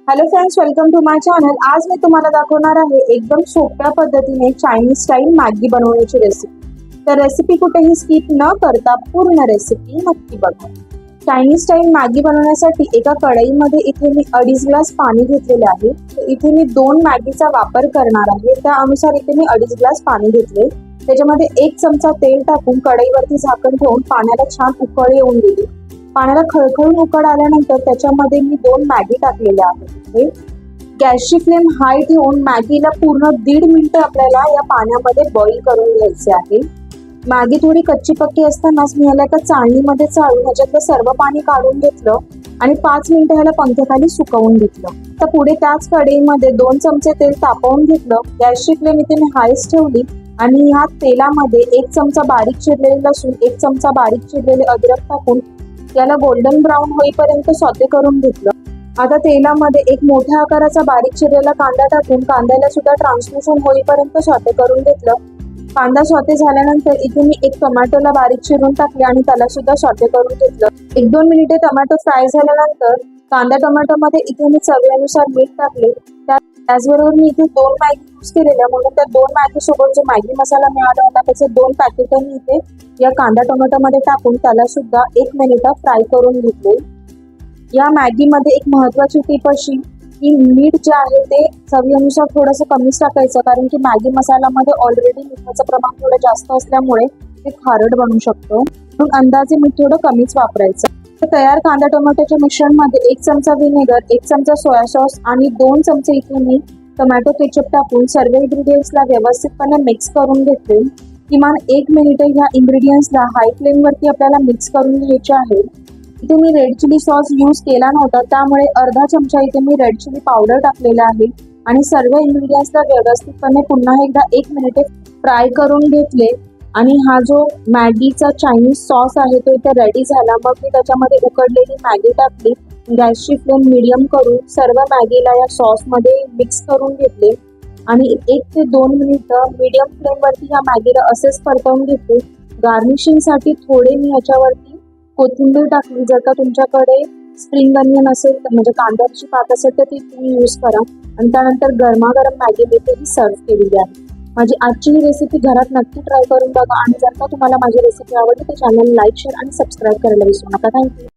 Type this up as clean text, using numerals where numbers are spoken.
Hello friends, welcome to my channel. आज मी तुम्हाला दाखवणार आहे एकदम सोप्या पद्धतीने चायनीज स्टाईल मॅगी बनवण्याची रेसिपी। तर रेसिपी कुठेही स्किप न करता पूर्ण रेसिपी नक्की बघा। चायनीज स्टाईल मॅगी बनवण्यासाठी एका कढईमध्ये इथे मी 2.5 ग्लास पाणी घेतलेले आहे। इथे मी 2 मॅगीचा वापर करणार आहे, त्यानुसार इथे मी 2.5 ग्लास पाणी घेतले। त्याच्यामध्ये 1 चमचा तेल टाकून कढईवरती झाकण ठेवून पाण्याला छान उकळी येऊन दिली। पाण्याला खळखळून उकळ आल्यानंतर त्याच्यामध्ये मी 2 मॅगी टाकलेल्या आहेत। गॅसची फ्लेम हाय ठेवून मॅगीला पूर्ण 1.5 मिनिट आपल्याला या पाण्यामध्ये बॉईल करून घ्यायचे आहे। मॅगी थोडी कच्ची पक्की असतानाच मी याला एका चाळणीमध्ये चाळून ह्याच्यातलं सर्व पाणी काढून घेतलं आणि 5 मिनिटं ह्याला पंख्याखाली सुकवून घेतलं। तर पुढे त्याच कढईमध्ये 2 चमचे तेल तापवून घेतलं। गॅसची फ्लेम इथे मी हायच ठेवली आणि ह्या तेलामध्ये 1 चमचा बारीक चिरलेले लसूण, 1 चमचा बारीक चिरलेले अद्रक टाकून याला गोल्डन ब्राऊन होईपर्यंत सॉते करून घेतलं। आता तेलामध्ये एक मोठ्या आकाराचा बारीक चिरलेला कांदा टाकून कांद्याला सुद्धा ट्रान्सल्युशन होईपर्यंत सॉते करून घेतलं। कांदा सॉते झाल्यानंतर इथे मी एक टोमॅटोला बारीक चिरून टाकले आणि त्याला सुद्धा सॉते करून घेतलं। 1-2 मिनिटे टोमॅटो फ्राय झाल्यानंतर कांदा टोमॅटोमध्ये इथे मी चवीनुसार मीठ टाकले। त्याचबरोबर मी इथे 2 मॅगी यूज केलेल्या, म्हणून त्या 2 मॅगी सोबत जो मॅगी मसाला मिळाला होता त्याचे 2 पॅकेट मी इथे या कांदा टोमॅटोमध्ये टाकून त्याला सुद्धा 1 मिनिट फ्राय करून घेतले। या मॅगीमध्ये एक महत्वाची टिप अशी की मीठ जे आहे ते चवीनुसार थोडंसं कमीच टाकायचं, कारण की मॅगी मसाल्यामध्ये ऑलरेडी मिठाचं प्रमाण थोडं जास्त असल्यामुळे ते खारट बनू शकतं, म्हणून अंदाजे मीठ थोडं कमीच वापरायचं। तयार कांदा टोमॅटोच्या मिश्रणमध्ये 1 चमचा व्हिनेगर, 1 चमचा सोया सॉस आणि 2 चमचे इथे मी टोमॅटो केचप टाकून सर्व इंग्रेडियंट्सला व्यवस्थितपणे मिक्स करून घेतले। किमान 1 मिनिट ह्या इंग्रेडियंट्सला हाय फ्लेमवरती आपल्याला मिक्स करून घ्यायचे आहे। इथे मी रेड चिली सॉस यूज केला नव्हता, त्यामुळे अर्धा चमचा इथे मी रेड चिली पावडर टाकलेला आहे आणि सर्व इंग्रेडियंट्सला व्यवस्थितपणे पुन्हा एकदा 1 मिनिट फ्राय करून घेतले। आणि हा जो मॅगीचा चायनीज सॉस आहे तो इथे रेडी झाला। मग मी त्याच्यामध्ये उकडलेली मॅगी टाकली। गॅसची फ्लेम मीडियम करून सर्व मॅगीला या सॉसमध्ये मिक्स करून घेतले आणि 1 ते 2 मिनिटं मीडियम फ्लेमवरती ह्या मॅगीला असेच परतवून घेतले। गार्निशिंगसाठी थोडे मी याच्यावरती कोथिंबीर टाकली। जर का तुमच्याकडे स्प्रिंग अनियन असेल तर म्हणजे कांद्याची पात असेल तर ती तुम्ही यूज करा आणि त्यानंतर गरमागरम मॅगी इथे ही सर्व केलेली आहे। माझी आजची ही रेसिपी घरात नक्की ट्राय करून बघा आणि जर का तुम्हाला माझी रेसिपी आवडली तर चॅनल लाईक, शेअर आणि सबस्क्राईब करायला विसरू नका। थँक्यू।